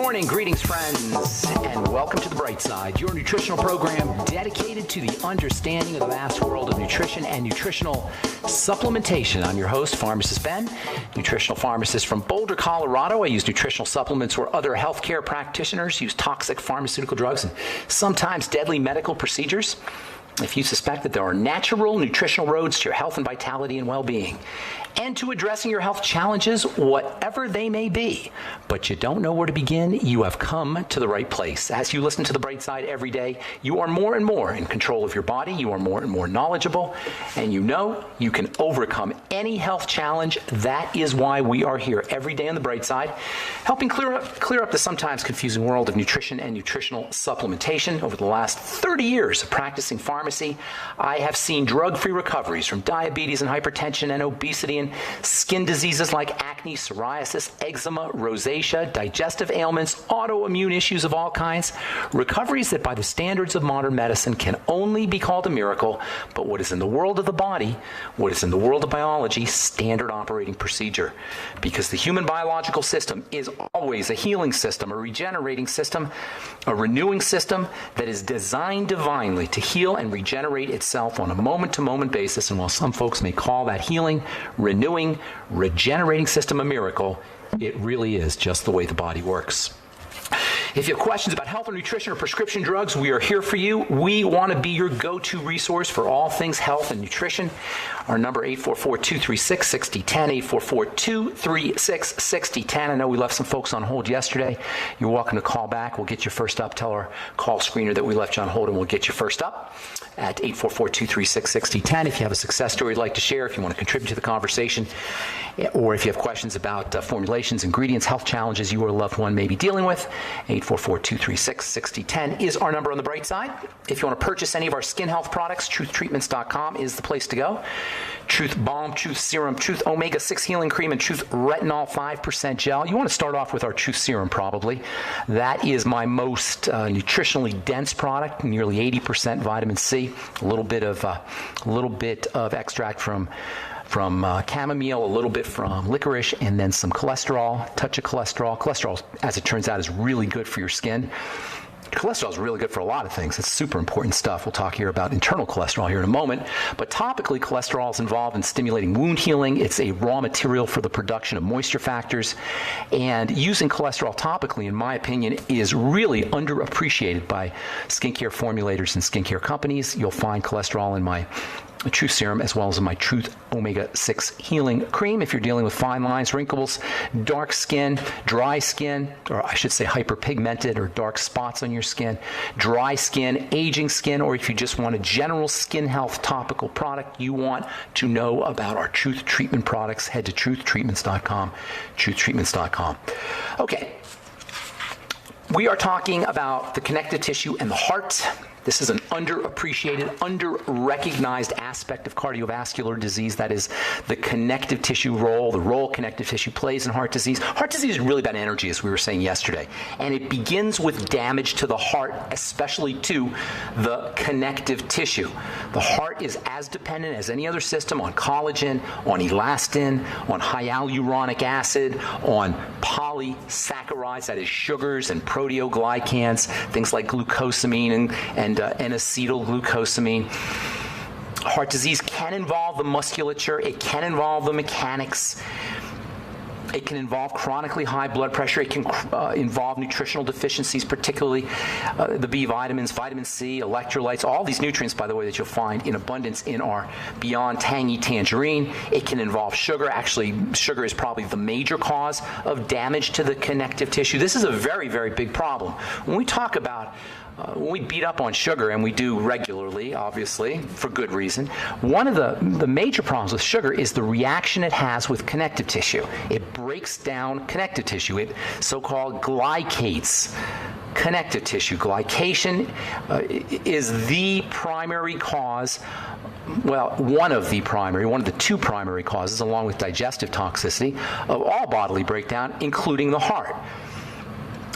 morning, greetings friends, and welcome to The Bright Side, your nutritional program dedicated to the understanding of the vast world of nutrition and nutritional supplementation. I'm your host, Pharmacist Ben, nutritional pharmacist from Boulder, Colorado. I use nutritional supplements where other healthcare practitioners use toxic pharmaceutical drugs and sometimes deadly medical procedures. If you suspect that there are natural nutritional roads to your health and vitality and well-being, and to addressing your health challenges, whatever they may be, but you don't know where to begin, you have come to the right place. As you listen to The Bright Side every day, you are more and more in control of your body, you are more and more knowledgeable, and you know you can overcome any health challenge. That is why we are here every day on The Bright Side, helping clear up the sometimes confusing world of nutrition and nutritional supplementation. Over the last 30 years of practicing pharmacy, I have seen drug-free recoveries from diabetes and hypertension and obesity and skin diseases like acne, psoriasis, eczema, rosacea, digestive ailments, autoimmune issues of all kinds. Recoveries that by the standards of modern medicine can only be called a miracle, but what is in the world of the body, what is in the world of biology, standard operating procedure. Because the human biological system is always a healing system, a regenerating system, a renewing system that is designed divinely to heal and regenerate itself on a moment-to-moment basis. And while some folks may call that healing, renewing, regenerating system a miracle, it really is just the way the body works. If you have questions about health or nutrition or prescription drugs, we are here for you. We want to be your go-to resource for all things health and nutrition. Our number 844-236-6010, 844-236-6010. I know we left some folks on hold yesterday. You're welcome to call back. We'll get you first up. Tell our call screener that we left you on hold and we'll get you first up at 844-236-6010. If you have a success story you'd like to share, if you want to contribute to the conversation, or if you have questions about formulations, ingredients, health challenges you or a loved one may be dealing with, 844-236-6010 is our number on The Bright Side. If you want to purchase any of our skin health products, truthtreatments.com is the place to go. Truth Balm, Truth Serum, Truth Omega-6 Healing Cream, and Truth Retinol 5% Gel. You want to start off with our Truth Serum probably. That is my most nutritionally dense product, nearly 80% vitamin C, a little bit of extract from chamomile, a little bit from licorice, and then some cholesterol, touch of cholesterol. Cholesterol, as it turns out, is really good for your skin. Cholesterol is really good for a lot of things. It's super important stuff. We'll talk here about internal cholesterol here in a moment. But topically, cholesterol is involved in stimulating wound healing. It's a raw material for the production of moisture factors. And using cholesterol topically, in my opinion, is really underappreciated by skincare formulators and skincare companies. You'll find cholesterol in my Truth Serum as well as in my Truth Omega-6 Healing Cream. If you're dealing with fine lines, wrinkles, dark skin, dry skin, or I should say hyperpigmented or dark spots on your skin, dry skin, aging skin, or if you just want a general skin health topical product, you want to know about our Truth Treatment products, head to truthtreatments.com, truthtreatments.com. Okay, we are talking about the connective tissue and the heart. This is an underappreciated, under-recognized aspect of cardiovascular disease. That is the connective tissue role, the role connective tissue plays in heart disease. Heart disease is really about energy, as we were saying yesterday. And it begins with damage to the heart, especially to the connective tissue. The heart is as dependent as any other system on collagen, on elastin, on hyaluronic acid, on polysaccharides, that is sugars and proteoglycans, things like glucosamine and N-acetylglucosamine. Heart disease can involve the musculature. It can involve the mechanics. It can involve chronically high blood pressure. It can involve nutritional deficiencies, particularly the B vitamins, vitamin C, electrolytes, all these nutrients, by the way, that you'll find in abundance in our Beyond Tangy Tangerine. It can involve sugar. Actually, sugar is probably the major cause of damage to the connective tissue. This is a very, very big problem. When we talk about when we beat up on sugar, and we do regularly, obviously, for good reason, one of the major problems with sugar is the reaction it has with connective tissue. It breaks down connective tissue. It so-called glycates connective tissue. Glycation is the primary cause, well, one of the two primary causes, along with digestive toxicity, of all bodily breakdown, including the heart.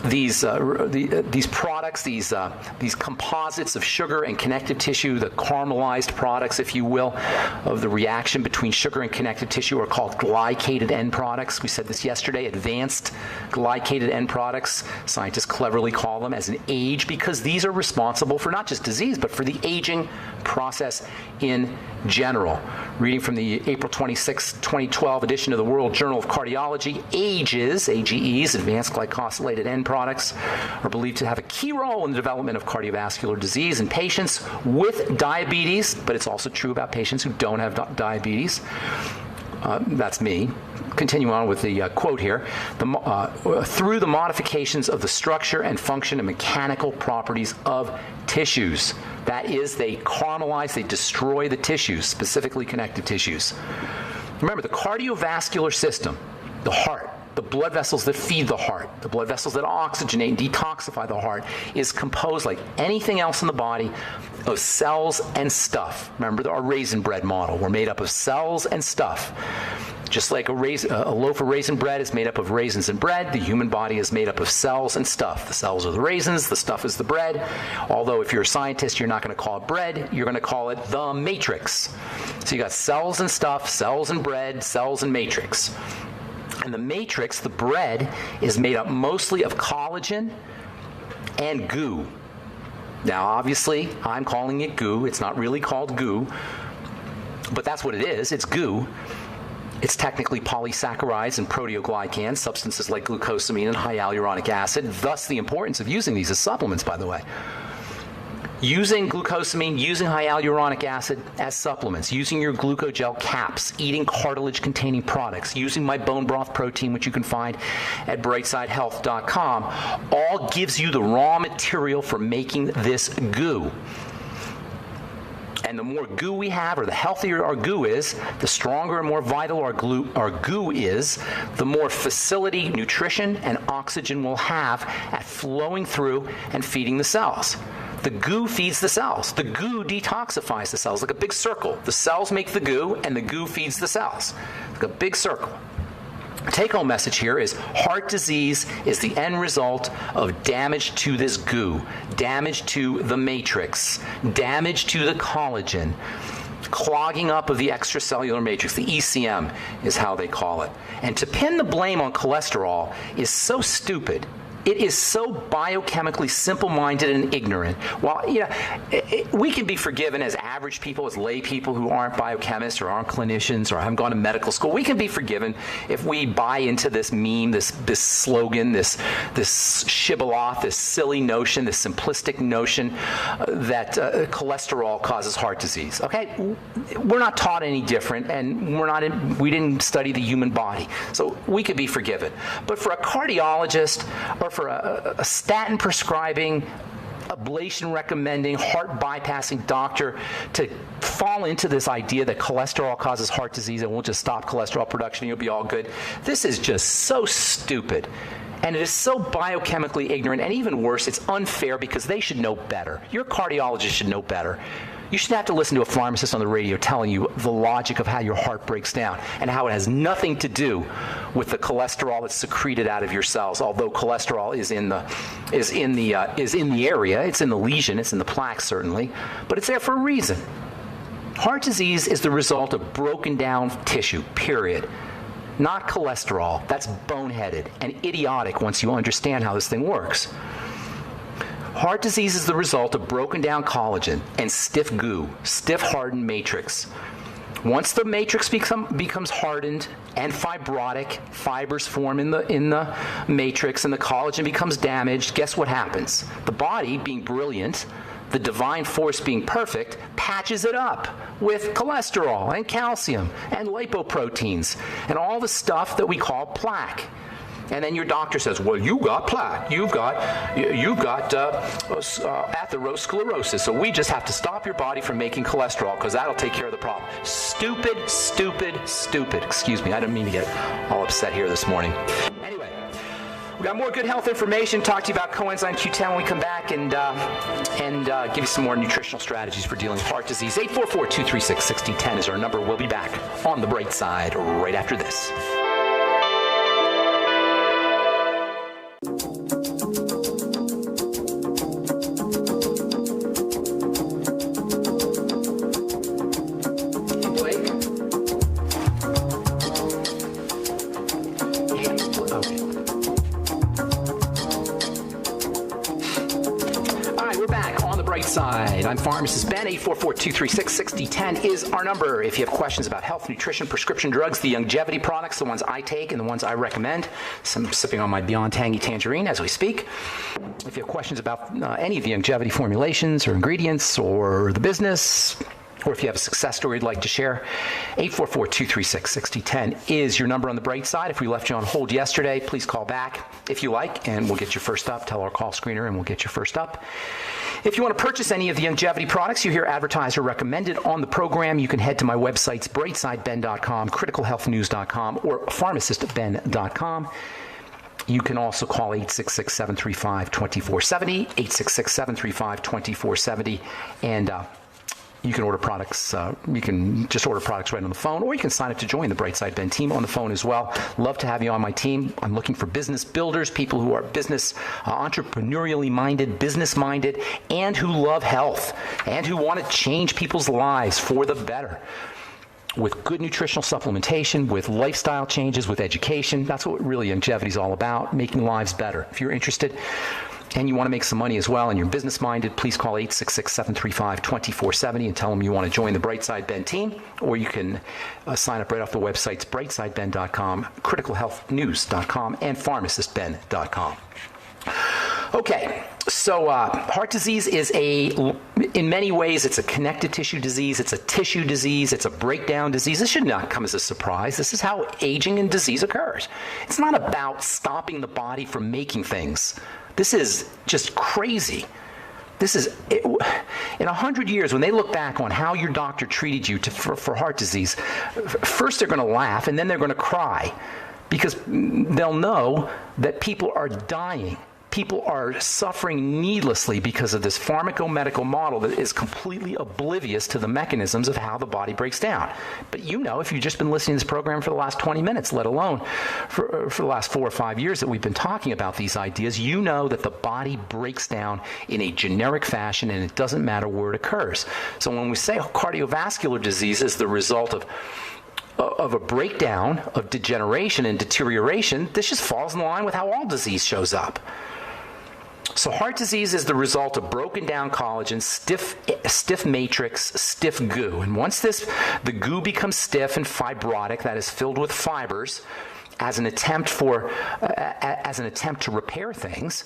these products, these composites of sugar and connective tissue, the caramelized products, if you will, of the reaction between sugar and connective tissue are called glycated end products. We said this yesterday, advanced glycated end products. Scientists cleverly call them as an age because these are responsible for not just disease, but for the aging process in general. Reading from the April 26, 2012 edition of the World Journal of Cardiology, AGEs, advanced glycosylated end products, are believed to have a key role in the development of cardiovascular disease in patients with diabetes, but it's also true about patients who don't have diabetes. That's me. Continue on with the quote here. Through the modifications of the structure and function and mechanical properties of tissues. That is, they caramelize, they destroy the tissues, specifically connective tissues. Remember, the cardiovascular system, the heart, the blood vessels that feed the heart, the blood vessels that oxygenate and detoxify the heart, is composed, like anything else in the body, of cells and stuff. Remember our raisin bread model. We're made up of cells and stuff. Just like a loaf of raisin bread is made up of raisins and bread, the human body is made up of cells and stuff. The cells are the raisins, the stuff is the bread. Although if you're a scientist, you're not going to call it bread, you're going to call it the matrix. So you got cells and stuff, cells and bread, cells and matrix. And the matrix, the bread, is made up mostly of collagen and goo. Now, obviously, I'm calling it goo. It's not really called goo, but that's what it is. It's goo. It's technically polysaccharides and proteoglycans, substances like glucosamine and hyaluronic acid, thus the importance of using these as supplements, by the way. Using glucosamine, using hyaluronic acid as supplements, using your glucogel caps, eating cartilage-containing products, using my bone broth protein, which you can find at brightsidehealth.com, all gives you the raw material for making this goo. And the more goo we have, or the healthier our goo is, the stronger and more vital our goo is, the more facility, nutrition, and oxygen we'll have at flowing through and feeding the cells. The goo feeds the cells. The goo detoxifies the cells, like a big circle. The cells make the goo, and the goo feeds the cells. Like a big circle. The take-home message here is heart disease is the end result of damage to this goo, damage to the matrix, damage to the collagen, clogging up of the extracellular matrix. The ECM is how they call it. And to pin the blame on cholesterol is so stupid. It is so biochemically simple-minded and ignorant. While, we can be forgiven as average people, as lay people who aren't biochemists or aren't clinicians or haven't gone to medical school. We can be forgiven if we buy into this meme, this slogan, this shibboleth, this silly notion, this simplistic notion that cholesterol causes heart disease. Okay, we're not taught any different, and we didn't study the human body, so we could be forgiven. But for a cardiologist or for a statin prescribing, ablation recommending, heart bypassing doctor to fall into this idea that cholesterol causes heart disease and we'll just stop cholesterol production and you'll be all good, this is just so stupid. And it is so biochemically ignorant, and even worse, it's unfair because they should know better. Your cardiologist should know better. You should have to listen to a pharmacist on the radio telling you the logic of how your heart breaks down and how it has nothing to do with the cholesterol that's secreted out of your cells. Although cholesterol is in the area, it's in the lesion, it's in the plaque certainly, but it's there for a reason. Heart disease is the result of broken down tissue, period. Not cholesterol. That's boneheaded and idiotic once you understand how this thing works. Heart disease is the result of broken down collagen and stiff goo, stiff hardened matrix. Once the matrix becomes hardened and fibrotic, fibers form in the matrix and the collagen becomes damaged, guess what happens? The body, being brilliant, the divine force being perfect, patches it up with cholesterol and calcium and lipoproteins and all the stuff that we call plaque. And then your doctor says, well, you got plaque. You've got atherosclerosis. So we just have to stop your body from making cholesterol because that'll take care of the problem. Stupid, stupid, stupid. Excuse me, I didn't mean to get all upset here this morning. Anyway, we got more good health information. Talk to you about coenzyme Q10 when we come back and give you some more nutritional strategies for dealing with heart disease. 844-236-6010 is our number. We'll be back on the bright side right after this. Side. I'm pharmacist Ben. 844-236-6010 is our number. If you have questions about health, nutrition, prescription drugs, the longevity products, the ones I take and the ones I recommend. I'm sipping on my Beyond Tangy Tangerine as we speak. If you have questions about any of the longevity formulations or ingredients or the business, or if you have a success story you'd like to share, 844-236-6010 is your number on the bright side. If we left you on hold yesterday, please call back if you like, and we'll get you first up. Tell our call screener, and we'll get you first up. If you want to purchase any of the longevity products you hear advertised or recommended on the program, you can head to my websites, brightsideben.com, criticalhealthnews.com, or pharmacistben.com. You can also call 866-735-2470, 866-735-2470, and you can order products. You can just order products right on the phone, or you can sign up to join the Brightside Ben team on the phone as well. Love to have you on my team. I'm looking for business builders, people who are business entrepreneurially minded, business minded, and who love health and who want to change people's lives for the better. With good nutritional supplementation, with lifestyle changes, with education. That's what really longevity is all about, making lives better. If you're interested and you want to make some money as well and you're business-minded, please call 866-735-2470 and tell them you want to join the Brightside Ben team, or you can sign up right off the websites, brightsideben.com, criticalhealthnews.com, and pharmacistben.com. Okay, so heart disease is in many ways, it's a connective tissue disease, it's a tissue disease, it's a breakdown disease. This should not come as a surprise. This is how aging and disease occurs. It's not about stopping the body from making things. This is just crazy. This is, in 100 years, when they look back on how your doctor treated you for heart disease, first they're going to laugh and then they're going to cry, because they'll know that people are dying. People are suffering needlessly because of this pharmacomedical model that is completely oblivious to the mechanisms of how the body breaks down. But you know, if you've just been listening to this program for the last 20 minutes, let alone for the last 4 or 5 years that we've been talking about these ideas, you know that the body breaks down in a generic fashion, and it doesn't matter where it occurs. So when we say cardiovascular disease is the result of a breakdown, of degeneration and deterioration, this just falls in line with how all disease shows up. So heart disease is the result of broken down collagen, stiff matrix, stiff goo. And once the goo becomes stiff and fibrotic, that is filled with fibers, as an attempt to repair things,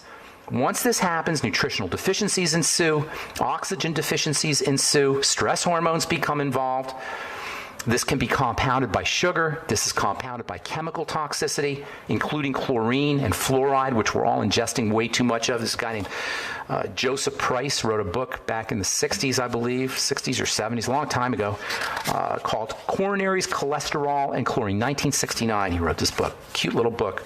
once this happens, nutritional deficiencies ensue, oxygen deficiencies ensue, stress hormones become involved. This can be compounded by sugar. This is compounded by chemical toxicity, including chlorine and fluoride, which we're all ingesting way too much of. This guy named Joseph Price wrote a book back in the 60s, I believe, 60s or 70s, a long time ago, called Coronaries, Cholesterol, and Chlorine. 1969, he wrote this book. Cute little book.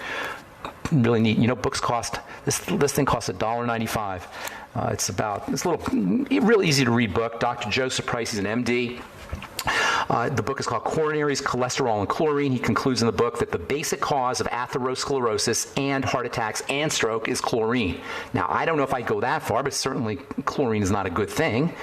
Really neat. You know, books cost, this thing costs $1.95. It's a little, really easy to read book. Dr. Joseph Price, he's an MD. The book is called Coronaries, Cholesterol, and Chlorine. He concludes in the book that the basic cause of atherosclerosis and heart attacks and stroke is chlorine. Now, I don't know if I go that far, but certainly chlorine is not a good thing.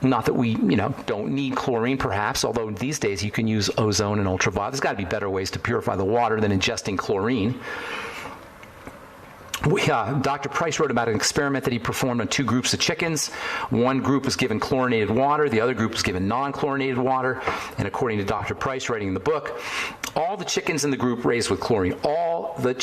Not that we, don't need chlorine, perhaps, although these days you can use ozone and ultraviolet. There's got to be better ways to purify the water than ingesting chlorine. Dr. Price wrote about an experiment that he performed on 2 groups of chickens. One group was given chlorinated water. The other group was given non-chlorinated water. And according to Dr. Price, writing in the book, all the chickens in the group raised with chlorine, all the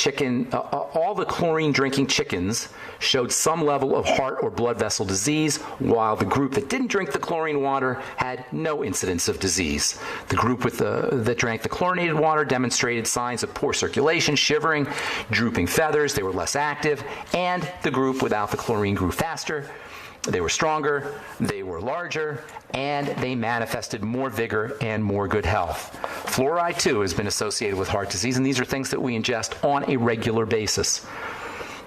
chlorine-drinking chickens showed some level of heart or blood vessel disease, while the group that didn't drink the chlorine water had no incidence of disease. The group that drank the chlorinated water demonstrated signs of poor circulation, shivering, drooping feathers. They were less active, and the group without the chlorine grew faster, they were stronger, they were larger, and they manifested more vigor and more good health. Fluoride, too, has been associated with heart disease, and these are things that we ingest on a regular basis.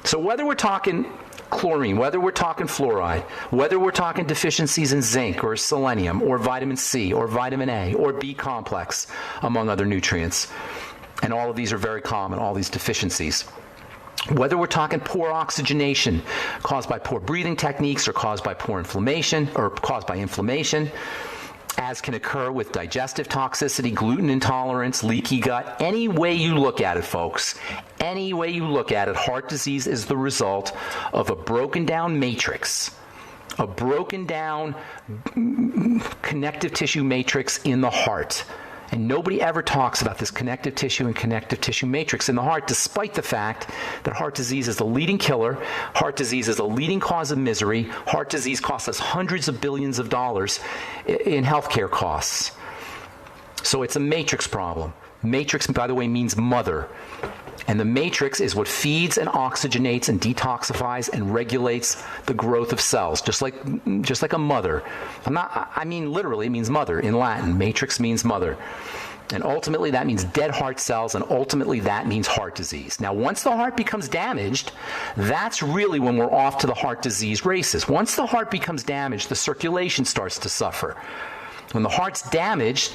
So whether we're talking chlorine, whether we're talking fluoride, whether we're talking deficiencies in zinc or selenium or vitamin C or vitamin A or B complex, among other nutrients, and all of these are very common, all these deficiencies. Whether we're talking poor oxygenation caused by poor breathing techniques or caused by poor inflammation or caused by inflammation, as can occur with digestive toxicity, gluten intolerance, leaky gut, any way you look at it, folks, any way you look at it, heart disease is the result of a broken down matrix a broken down connective tissue matrix in the heart. And nobody ever talks about this connective tissue and connective tissue matrix in the heart, despite the fact that heart disease is the leading killer, heart disease is the leading cause of misery, heart disease costs us hundreds of billions of dollars in healthcare costs. So it's a matrix problem. Matrix, by the way, means mother. And the matrix is what feeds and oxygenates and detoxifies and regulates the growth of cells, just like a mother. I mean literally, it means mother in Latin. Matrix means mother. And ultimately that means dead heart cells, and ultimately that means heart disease. Now, once the heart becomes damaged, that's really when we're off to the heart disease races. Once the heart becomes damaged, the circulation starts to suffer. When the heart's damaged,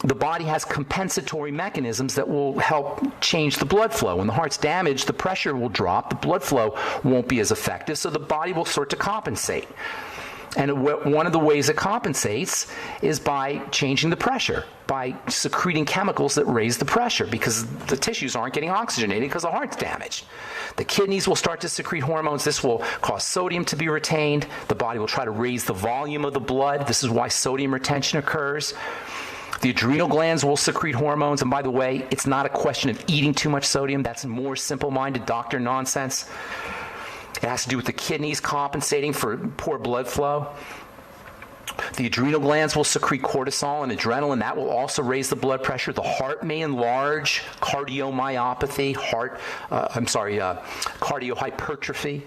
the body has compensatory mechanisms that will help change the blood flow. When the heart's damaged, the pressure will drop, the blood flow won't be as effective, so the body will start to compensate. And one of the ways it compensates is by changing the pressure, by secreting chemicals that raise the pressure, because the tissues aren't getting oxygenated because the heart's damaged. The kidneys will start to secrete hormones. This will cause sodium to be retained. The body will try to raise the volume of the blood. This is why sodium retention occurs. The adrenal glands will secrete hormones. And by the way, it's not a question of eating too much sodium. That's more simple-minded doctor nonsense. It has to do with the kidneys compensating for poor blood flow. The adrenal glands will secrete cortisol and adrenaline. That will also raise the blood pressure. The heart may enlarge, cardiomyopathy, cardiohypertrophy.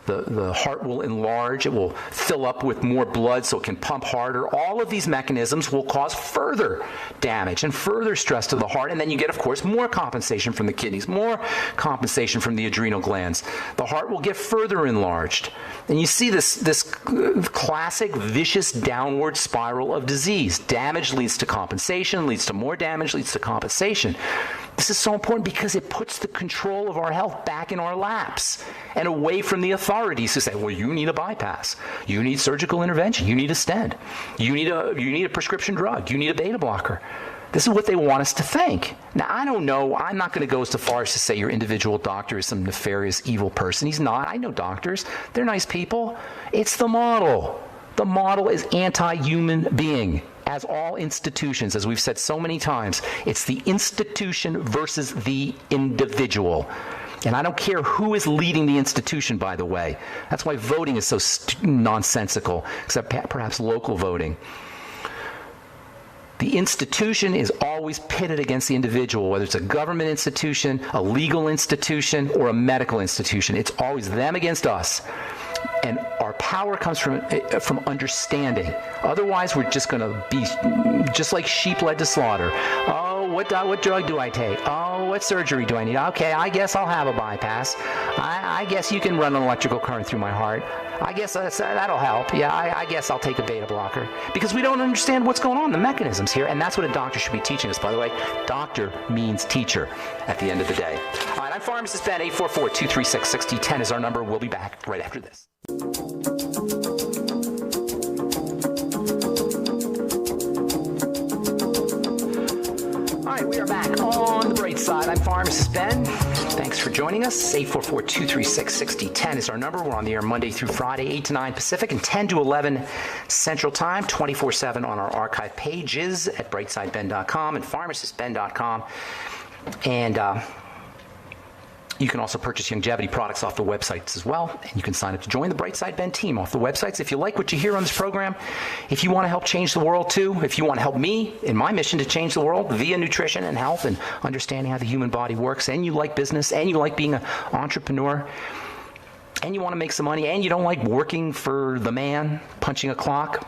The heart will enlarge. It will fill up with more blood so it can pump harder. All of these mechanisms will cause further damage and further stress to the heart. And then you get, of course, more compensation from the kidneys, more compensation from the adrenal glands. The heart will get further enlarged. And you see this classic vicious downward spiral of disease. Damage leads to compensation, leads to more damage, leads to compensation. This is so important because it puts the control of our health back in our laps and away from the authorities who say, well, you need a bypass, you need surgical intervention, you need a stent, you need a prescription drug, you need a beta blocker. This is what they want us to think. Now, I don't know. I'm not going to go so far as to say your individual doctor is some nefarious, evil person. He's not. I know doctors. They're nice people. It's the model. The model is anti-human being, as all institutions, as we've said so many times. It's the institution versus the individual. And I don't care who is leading the institution, by the way. That's why voting is so nonsensical, except perhaps local voting. The institution is always pitted against the individual, whether it's a government institution, a legal institution, or a medical institution. It's always them against us. And our power comes from understanding. Otherwise, we're just going to be just like sheep led to slaughter. Oh, what drug do I take? Oh, what surgery do I need? Okay, I guess I'll have a bypass. I guess you can run an electrical current through my heart. I guess that'll help. Yeah, I guess I'll take a beta blocker. Because we don't understand what's going on, the mechanisms here. And that's what a doctor should be teaching us, by the way. Doctor means teacher at the end of the day. All right, I'm Pharmacist Ben. 844-236-6010 is our number. We'll be back right after this. All right, we are back on the bright side. I'm Pharmacist Ben. Thanks for joining us. 844-236-6010 is our number. We're on the air Monday through Friday, 8 to 9 Pacific and 10 to 11 Central Time, 24/7 on our archive pages at brightsideben.com and pharmacistben.com. And you can also purchase longevity products off the websites as well, and you can sign up to join the Brightside Ben team off the websites. If you like what you hear on this program, if you want to help change the world too, if you want to help me in my mission to change the world via nutrition and health and understanding how the human body works, and you like business, and you like being an entrepreneur, and you want to make some money, and you don't like working for the man, punching a clock,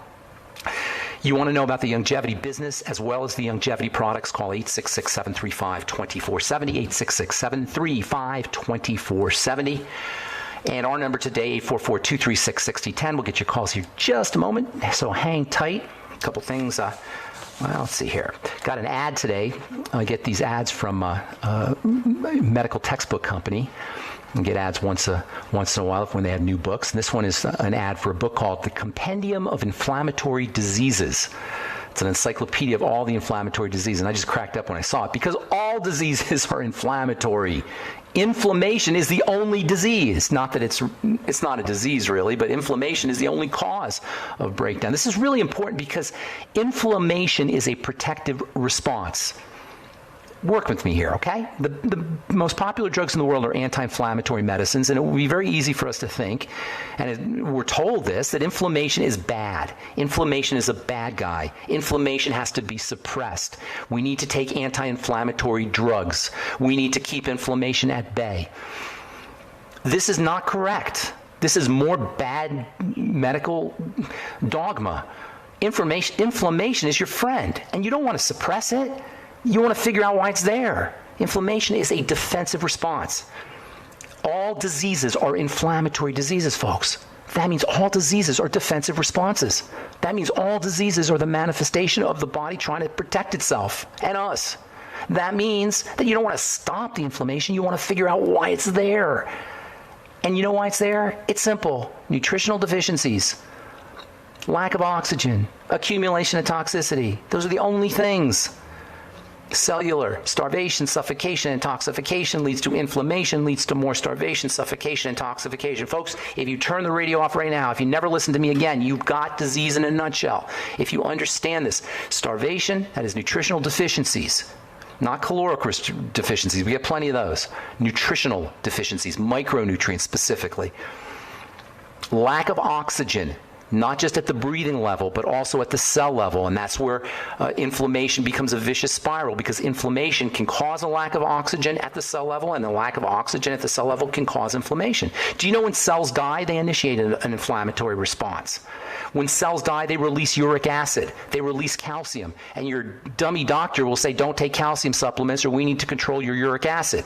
you want to know about the longevity business as well as the longevity products, call 866-735-2470, 866-735-2470. And our number today, 844-236-6010. We'll get your calls here in just a moment, so hang tight. A couple things. Well, let's see here. Got an ad today. I get these ads from a medical textbook company. And get ads once in a while when they have new books. And this one is an ad for a book called The Compendium of Inflammatory Diseases. It's an encyclopedia of all the inflammatory disease, and I just cracked up when I saw it because all diseases are inflammatory. Inflammation is the only disease. Not that it's not a disease really, but inflammation is the only cause of breakdown. This is really important because inflammation is a protective response. Work with me here, okay? The most popular drugs in the world are anti-inflammatory medicines, and it will be very easy for us to think, and we're told this, that inflammation is bad. Inflammation is a bad guy. Inflammation has to be suppressed. We need to take anti-inflammatory drugs. We need to keep inflammation at bay. This is not correct. This is more bad medical dogma. Inflammation is your friend, and you don't want to suppress it. You want to figure out why it's there. Inflammation is a defensive response. All diseases are inflammatory diseases, folks. That means all diseases are defensive responses. That means all diseases are the manifestation of the body trying to protect itself and us. That means that you don't want to stop the inflammation. You want to figure out why it's there. And you know why it's there? It's simple. Nutritional deficiencies, lack of oxygen, accumulation of toxicity. Those are the only things. Cellular starvation, suffocation, intoxication leads to inflammation, leads to more starvation, suffocation, intoxication. Folks, if you turn the radio off right now, if you never listen to me again, you've got disease in a nutshell. If you understand this, starvation, that is nutritional deficiencies, not caloric deficiencies. We get plenty of those. Nutritional deficiencies, micronutrients specifically. Lack of oxygen, not just at the breathing level, but also at the cell level. And that's where inflammation becomes a vicious spiral, because inflammation can cause a lack of oxygen at the cell level, and the lack of oxygen at the cell level can cause inflammation. Do you know when cells die, they initiate an inflammatory response? When cells die, they release uric acid, they release calcium, and your dummy doctor will say, don't take calcium supplements or we need to control your uric acid.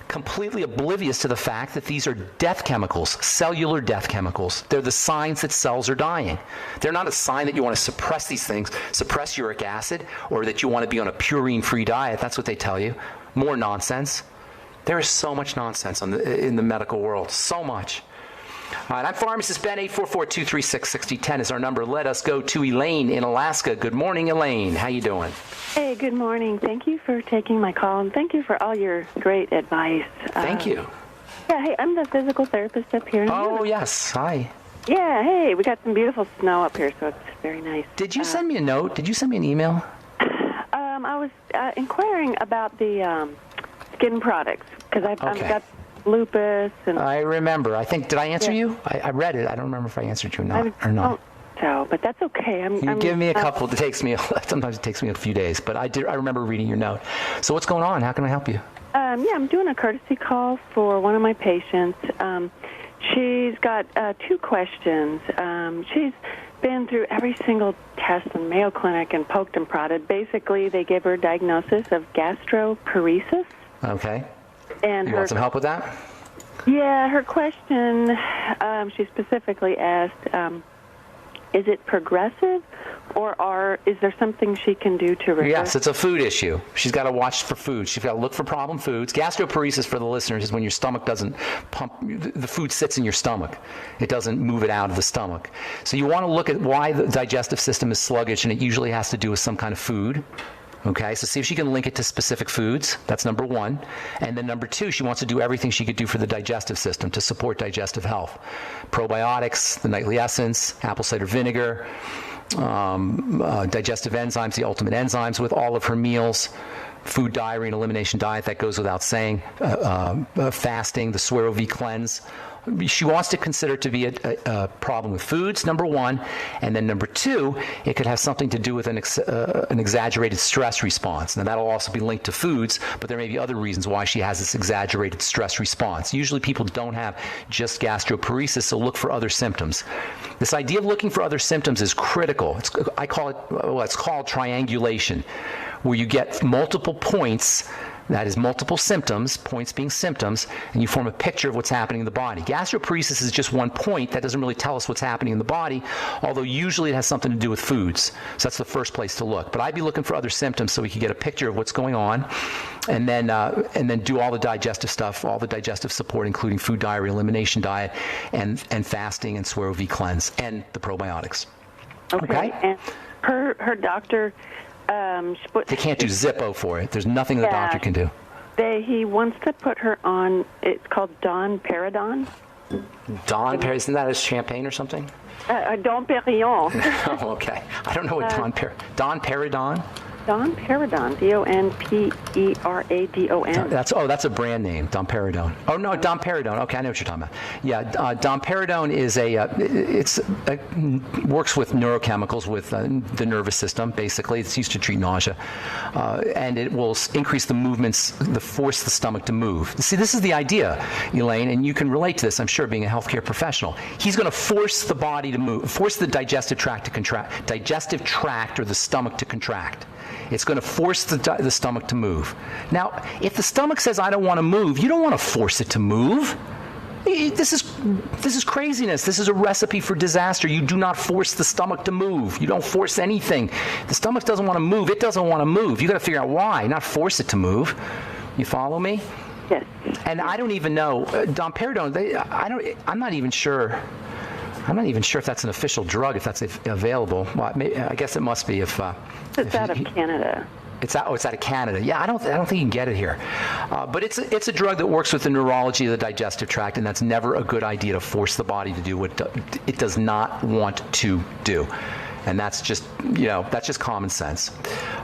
Completely oblivious to the fact that these are death chemicals, cellular death chemicals. They're the signs that cells are dying. They're not a sign that you want to suppress these things, suppress uric acid, or that you want to be on a purine-free diet. That's what they tell you. More nonsense. There is so much nonsense in the medical world. So much. All right, I'm Pharmacist Ben. 844-236-6010 is our number. Let us go to Elaine in Alaska. Good morning, Elaine. How you doing? Hey, good morning. Thank you for taking my call, and thank you for all your great advice. Thank you. Yeah, hey, I'm the physical therapist up here. Oh, yes. Hi. Yeah, hey, we got some beautiful snow up here, so it's very nice. Did you send me a note? Did you send me an email? I was inquiring about the skin products, because I've got lupus. And I remember. I think, did I answer you? I read it. I don't remember if I answered you or not. So, but that's okay. You give me a couple. Sometimes it takes me a few days, but I remember reading your note. So what's going on? How can I help you? Yeah, I'm doing a courtesy call for one of my patients. She's got 2 questions. She's been through every single test in Mayo Clinic and poked and prodded. Basically, they gave her a diagnosis of gastroparesis. Okay. And you want some help with that? Yeah, her question, she specifically asked, is it progressive, or is there something she can do to reverse? Yes, it's a food issue. She's got to watch for food. She's got to look for problem foods. Gastroparesis, for the listeners, is when your stomach doesn't pump, the food sits in your stomach. It doesn't move it out of the stomach. So you want to look at why the digestive system is sluggish, and it usually has to do with some kind of food. Okay, so see if she can link it to specific foods. That's number 1. And then number 2, she wants to do everything she could do for the digestive system to support digestive health. Probiotics, the nightly essence, apple cider vinegar, digestive enzymes, the ultimate enzymes with all of her meals, food diary and elimination diet, that goes without saying, fasting, the Suero V cleanse. She wants to consider it to be a problem with foods, number 1, and then number 2, it could have something to do with an exaggerated stress response. Now, that'll also be linked to foods, but there may be other reasons why she has this exaggerated stress response. Usually people don't have just gastroparesis, so look for other symptoms. This idea of looking for other symptoms is critical. It's called triangulation, where you get multiple points. That is multiple symptoms, points being symptoms, and you form a picture of what's happening in the body. Gastroparesis is just one point. That doesn't really tell us what's happening in the body, although usually it has something to do with foods. So that's the first place to look. But I'd be looking for other symptoms so we can get a picture of what's going on, and then do all the digestive stuff, all the digestive support, including food diary, elimination diet, and fasting, and Suero V cleanse, and the probiotics. Okay. Her doctor. They can't do Zippo for it. There's nothing the doctor can do. He wants to put her on. It's called Dom Peridon. Dom Perignon, isn't that a champagne or something? Dom Perignon. Oh, okay. I don't know what Dom Peridon. Dom Peridon, Domperadon. That's a brand name, Dom Peridon. Oh no, Dom Peridon. Okay, I know what you're talking about. Yeah, Dom Peridon is works with neurochemicals with the nervous system. Basically, it's used to treat nausea, and it will increase the movements, force the stomach to move. See, this is the idea, Elaine, and you can relate to this, I'm sure, being a healthcare professional. He's going to force the body to move, force the digestive tract to contract, digestive tract or the stomach to contract. It's going to force the stomach to move. Now, if the stomach says, I don't want to move, you don't want to force it to move. This is craziness. This is a recipe for disaster. You do not force the stomach to move. You don't force anything. The stomach doesn't want to move. It doesn't want to move. You got to figure out why, not force it to move. You follow me? Yes. And I don't even know, Domperidone, I'm not even sure if that's an official drug, if that's available. Well, I guess it must be if it's out of Canada. It's out of Canada. Yeah, I don't think you can get it here. But it's a drug that works with the neurology of the digestive tract, and that's never a good idea to force the body to do what it does not want to do. And that's just common sense.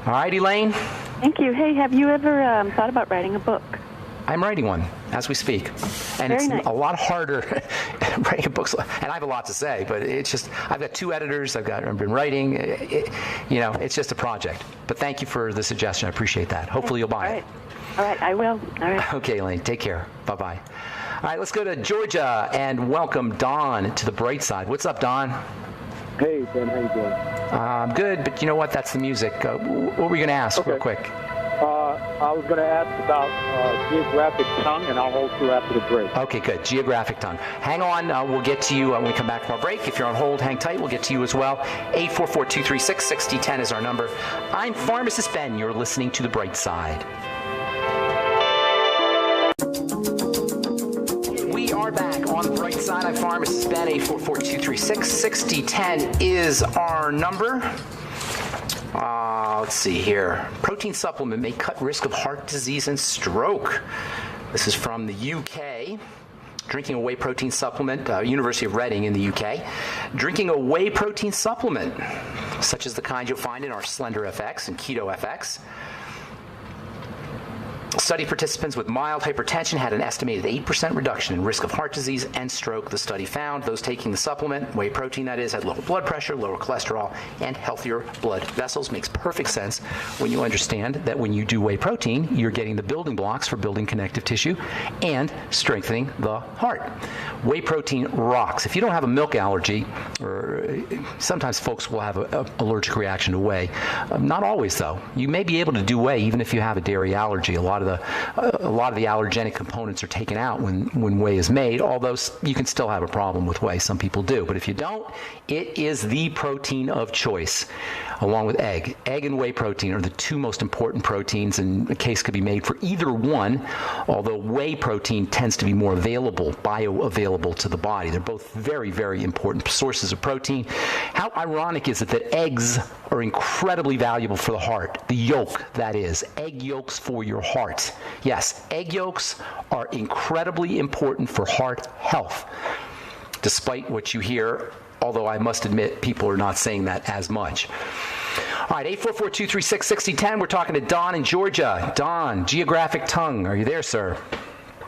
All right, Elaine? Thank you. Hey, have you ever thought about writing a book? I'm writing one as we speak, and Very it's nice. a lot harder writing books. And I have a lot to say, but it's just I've got 2 editors. I've been writing. It's just a project. But thank you for the suggestion. I appreciate that. Hopefully you'll buy it. All right, I will. All right. Okay, Elaine. Take care. Bye bye. All right, let's go to Georgia and welcome Don to the bright side. What's up, Don? Hey, Ben. How you doing? I'm good, but you know what? That's the music. What were you going to ask real quick? I was going to ask about geographic tongue, and I'll hold through after the break. Okay, good. Geographic tongue. Hang on. We'll get to you when we come back from our break. If you're on hold, hang tight. We'll get to you as well. 844-236-6010 is our number. I'm Pharmacist Ben. You're listening to The Bright Side. We are back on The Bright Side. I'm Pharmacist Ben. 844-236-6010 is our number. Let's see here. Protein supplement may cut risk of heart disease and stroke. This is from the UK. Drinking a whey protein supplement, University of Reading in the UK. Drinking a whey protein supplement, such as the kind you'll find in our Slender FX and Keto FX. Study participants with mild hypertension had an estimated 8% reduction in risk of heart disease and stroke. The study found those taking the supplement, whey protein that is, had lower blood pressure, lower cholesterol, and healthier blood vessels. Makes perfect sense when you understand that when you do whey protein, you're getting the building blocks for building connective tissue and strengthening the heart. Whey protein rocks. If you don't have a milk allergy, or sometimes folks will have an allergic reaction to whey. Not always, though. You may be able to do whey even if you have a dairy allergy. A lot of the allergenic components are taken out when whey is made, although you can still have a problem with whey. Some people do. But if you don't, it is the protein of choice, along with egg. Egg and whey protein are the 2 most important proteins, and a case could be made for either one, although whey protein tends to be more bioavailable to the body. They're both very, very important sources of protein. How ironic is it that eggs are incredibly valuable for the heart? The yolk, that is. Egg yolks for your heart. Yes, egg yolks are incredibly important for heart health, despite what you hear, although I must admit people are not saying that as much. All right, 844-236-6010. We're talking to Don in Georgia. Don, geographic tongue. Are you there, sir?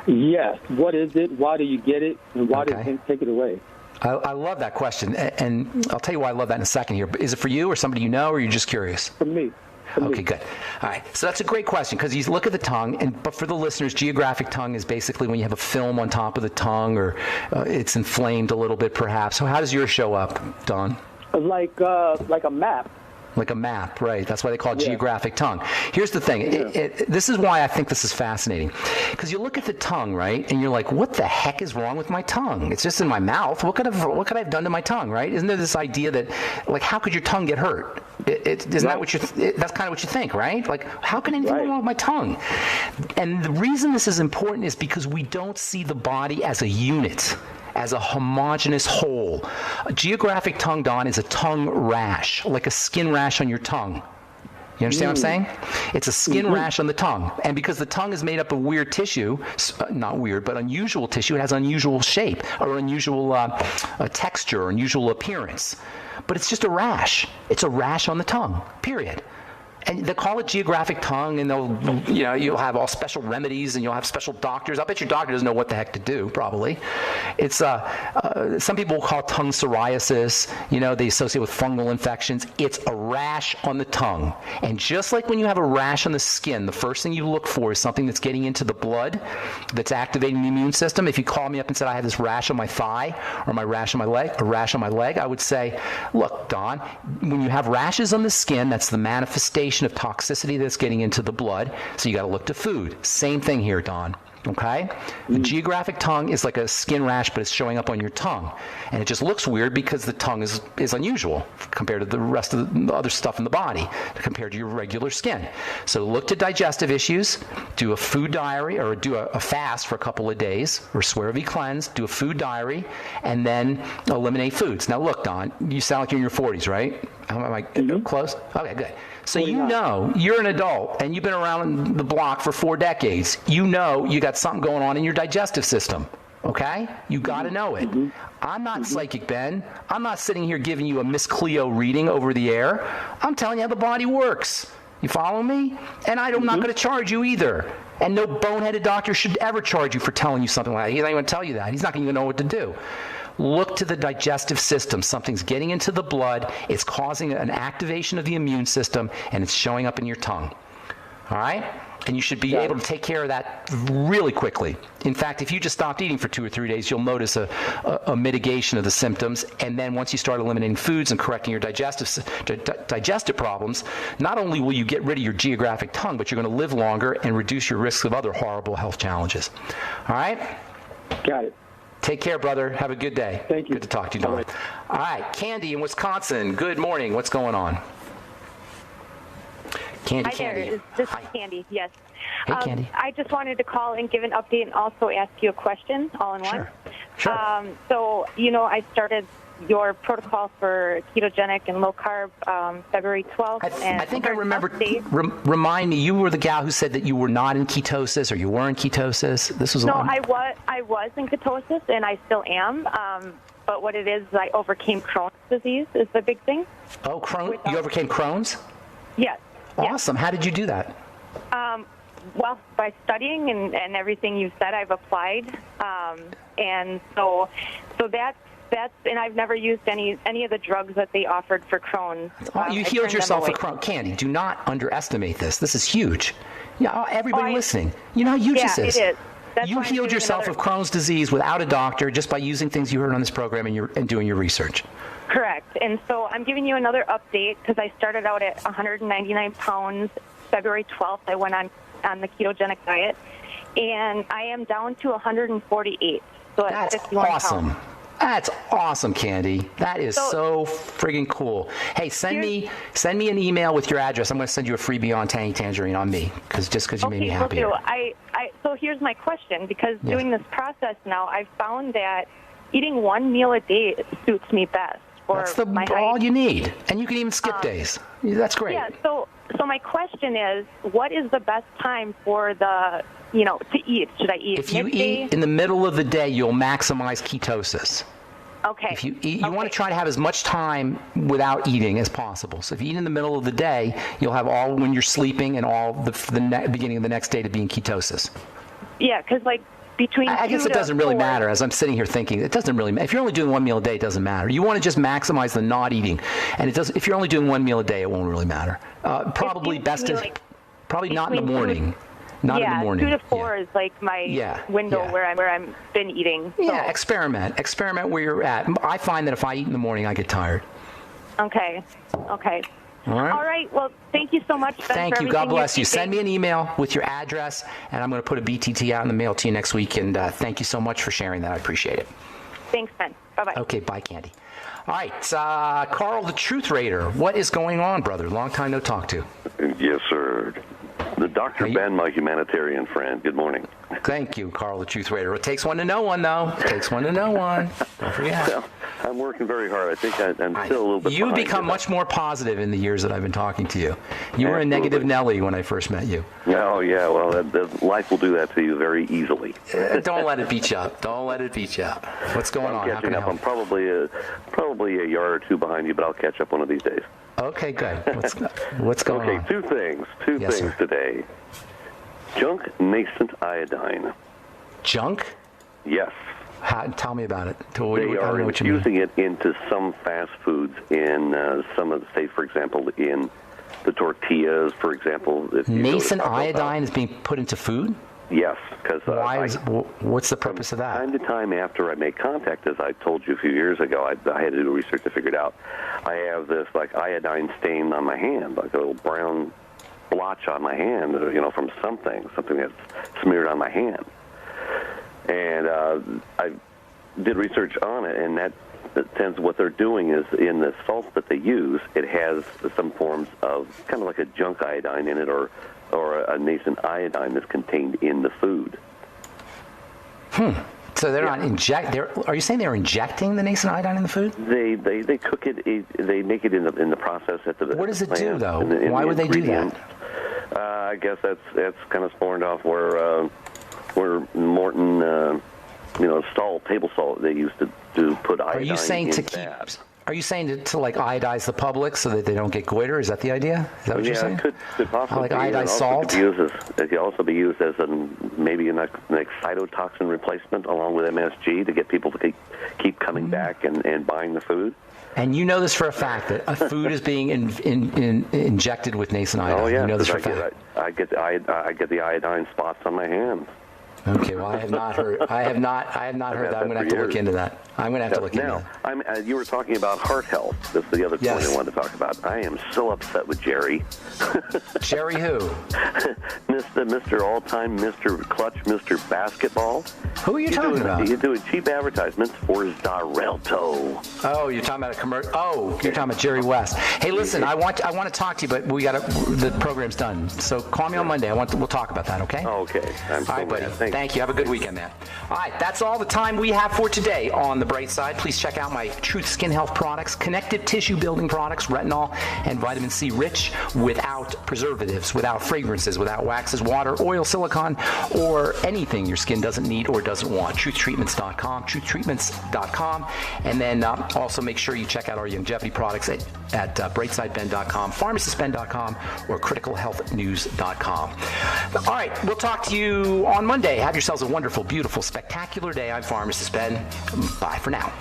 Yes. What is it? Why do you get it? And why does it take it away? I love that question, and I'll tell you why I love that in a second here. Is it for you or somebody you know, or are you just curious? For me. Okay, good. All right, so that's a great question because you look at the tongue, but for the listeners, geographic tongue is basically when you have a film on top of the tongue or it's inflamed a little bit perhaps. So how does yours show up, Don? Like a map. Like a map, right. That's why they call it geographic tongue. Here's the thing. This is why I think this is fascinating. Because you look at the tongue, right, and you're like, what the heck is wrong with my tongue? It's just in my mouth. What could I have done to my tongue, right? Isn't there this idea that, like, how could your tongue get hurt? Isn't that what that's kind of what you think, right? Like, how can anything go wrong with my tongue? And the reason this is important is because we don't see the body as a unit. as a homogeneous whole. A geographic tongue, Don, is a tongue rash, like a skin rash on your tongue. You understand what I'm saying? It's a skin rash on the tongue. And because the tongue is made up of weird tissue, not weird, but unusual tissue, it has unusual shape or unusual texture or unusual appearance. But it's just a rash. It's a rash on the tongue, period. And they call it geographic tongue, and you'll have all special remedies, and you'll have special doctors. I bet your doctor doesn't know what the heck to do, probably. It's some people will call it tongue psoriasis. They associate with fungal infections. It's a rash on the tongue. And just like when you have a rash on the skin, the first thing you look for is something that's getting into the blood, that's activating the immune system. If you called me up and said I had this rash on my thigh, or my rash on my leg, a rash on my leg, I would say, look, Don, when you have rashes on the skin, that's the manifestation of toxicity that's getting into the blood, so you got to look to food. Same thing here, Don. Okay? The geographic tongue is like a skin rash, but it's showing up on your tongue. And it just looks weird because the tongue is unusual compared to the rest of the other stuff in the body, compared to your regular skin. So look to digestive issues, do a food diary, or do a fast for a couple of days, or swear V cleanse, do a food diary, and then eliminate foods. Now look, Don, you sound like you're in your 40s, right? Am I close? Okay, good. So you're an adult, and you've been around the block for 4 decades. You got something going on in your digestive system, okay? You got to know it. I'm not Psychic Ben. I'm not sitting here giving you a Miss Cleo reading over the air. I'm telling you how the body works. You follow me? And I'm not going to charge you either. And no boneheaded doctor should ever charge you for telling you something like that. He's not even going to tell you that. He's not going to know what to do. Look to the digestive system. Something's getting into the blood. It's causing an activation of the immune system, and it's showing up in your tongue. All right? And you should be able to take care of that really quickly. In fact, if you just stopped eating for 2 or 3 days, you'll notice a mitigation of the symptoms. And then once you start eliminating foods and correcting your digestive problems, not only will you get rid of your geographic tongue, but you're going to live longer and reduce your risks of other horrible health challenges. All right? Got it. Take care, brother. Have a good day. Thank you. Good to talk to you, Don. All right, Candy in Wisconsin. Good morning. What's going on? Candy. Hi there. This is Candy. Yes. Hey, Candy. I just wanted to call and give an update and also ask you a question all in one. Sure. I started your protocol for ketogenic and low carb February 12th. I think I remember. Remind me, you were the gal who said that you were not in ketosis, or you were in ketosis. This was I was in ketosis, and I still am. But what it is I overcame Crohn's disease is the big thing. Oh, Crohn's? You overcame Crohn's? Yes. Awesome. Yes. How did you do that? Well, by studying and everything you've said, I've applied, and so that's and I've never used any of the drugs that they offered for Crohn's. You healed yourself of Crohn's. Candy, do not underestimate this. This is huge. Yeah, everybody listening, you know how huge this is. Yeah, it is. That's you healed yourself of Crohn's disease without a doctor, just by using things you heard on this program and doing your research. Correct. And so I'm giving you another update because I started out at 199 pounds. February 12th, I went on the ketogenic diet, and I am down to 148. So that's 51 awesome. pounds. That's awesome, Candy. That is so friggin' cool. Hey, send me an email with your address. I'm going to send you a freebie on Tangy Tangerine on me, because you made me happy. So here's my question, because doing this process now, I've found that eating one meal a day suits me best. That's all you need, and you can even skip days. That's great. Yeah. So my question is, what is the best time for to eat? Should I eat? If you eat in the middle of the day, you'll maximize ketosis. Okay. If you eat, you want to try to have as much time without eating as possible. So if you eat in the middle of the day, you'll have all when you're sleeping and all the beginning of the next day to be in ketosis. Yeah, because between I guess it doesn't really matter. As I'm sitting here thinking, it doesn't really matter. If you're only doing one meal a day, it doesn't matter. You want to just maximize the not eating, and it does. If you're only doing one meal a day, it won't really matter. Probably best is probably not in the morning. Not in the morning. 2 to 4 is my window where I'm been eating. So. Yeah, experiment where you're at. I find that if I eat in the morning, I get tired. Okay. All right. Well, thank you so much, Ben. Thank you. God bless you. Send me an email with your address, and I'm going to put a BTT out in the mail to you next week. And thank you so much for sharing that. I appreciate it. Thanks, Ben. Bye-bye. Okay, bye, Candy. All right, Carl, the Truth Raider. What is going on, brother? Long time no talk to. Yes, sir. The Dr. Ben, my humanitarian friend. Good morning. Thank you, Carl, the Truth Raider. It takes one to know one, though. It takes one to know one. Don't forget. Well, I'm working very hard. I think I'm still a little bit You've behind. become much more positive in the years that I've been talking to you. You were a negative Nelly when I first met you. Oh, yeah. Well, life will do that to you very easily. Don't let it beat you up. Don't let it beat you up. What's going on? How can I help? I'm probably a yard or two behind you, but I'll catch up one of these days. Okay, good. What's going on? Okay, two things Sir. today. Junk nascent iodine. Junk? Yes. Tell me about it. They are infusing it into some fast foods in some of the, say, for example, in the tortillas, for example. Nascent iodine is being put into food? Yes, because what's the purpose of that? Time to time after I make contact, as I told you a few years ago, I had to do research to figure it out. I have this like iodine stain on my hand, like a little brown blotch on my hand, from something that's smeared on my hand. And I did research on it, and that tends what they're doing is in the salt that they use, it has some forms of kind of like a junk iodine in it, or a nascent iodine that's contained in the food. So they're not are you saying they're injecting the nascent iodine in the food? They cook it. They make it in the process at the. What does it do though? In Why would they do that? I guess that's kind of spawned off where Morton, table salt they used to put iodine. Are you saying to like iodize the public so that they don't get goiter? Is that the idea? Is that what you're saying? Could possibly like iodized salt? It could also be used as maybe an excitotoxin replacement along with MSG to get people to keep coming back and buying the food. And you know this for a fact that a food is being injected with nascent iodine. Oh yeah, you know this for a fact. I get the iodine spots on my hands. Okay, well, I have not heard that. I'm going to have to look into that. I'm going to have to look into that. You were talking about heart health. That's the other point I wanted to talk about. I am so upset with Jerry. Jerry who? Mr. All-Time, Mr. Clutch, Mr. Basketball. Who are you talking about? You're doing cheap advertisements for his Darrelto. Oh, you're talking about a commercial. Oh, you're talking about Jerry West. Hey, listen, I want to talk to you, but the program's done. So call me on Monday. We'll talk about that, okay? Okay. All right, buddy. Thank you. Have a good weekend, man. All right, that's all the time we have for today on The Bright Side. Please check out my Truth Skin Health products, connective tissue building products, retinol and vitamin C rich, without preservatives, without fragrances, without waxes, water, oil, silicone, or anything your skin doesn't need or doesn't want. TruthTreatments.com, TruthTreatments.com. And then also make sure you check out our longevity products at BrightSideBen.com, PharmacistBen.com, or CriticalHealthNews.com. All right, we'll talk to you on Monday. Have yourselves a wonderful, beautiful, spectacular day. I'm Pharmacist Ben. Bye for now.